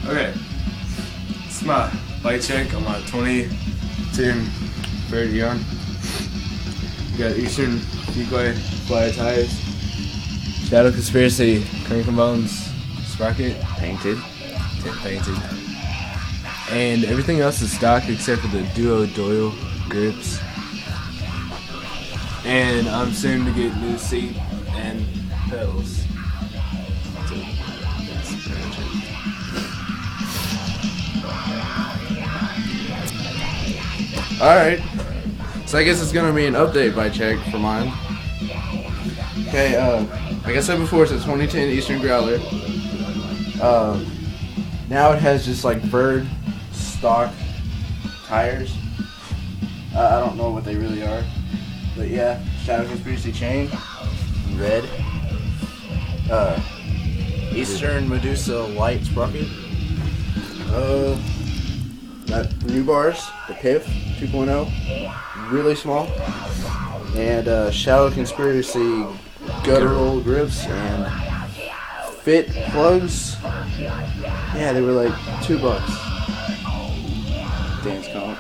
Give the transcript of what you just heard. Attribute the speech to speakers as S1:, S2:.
S1: Okay. It's my bike check on my 2010 Verde on. We got Eastern Decoy fly tires. Shadow Conspiracy cranking bones sprocket painted. And everything else is stock except for the Duo Doyle grips. And I'm soon to get new seat and pedals. So that's pretty much it.
S2: Alright. So I guess it's gonna be an update bike check for mine. Okay, like I said before, it's a 2010 Eastern Growler. Now it has just like Verde stock tires. I don't know what they really are, but yeah, Shadow Conspiracy chain, red. Eastern Medusa light sprocket. Got new bars, the PIF 2.0, really small, and Shadow Conspiracy guttural grips and fit plugs. Yeah, they were like $2. Dance comp.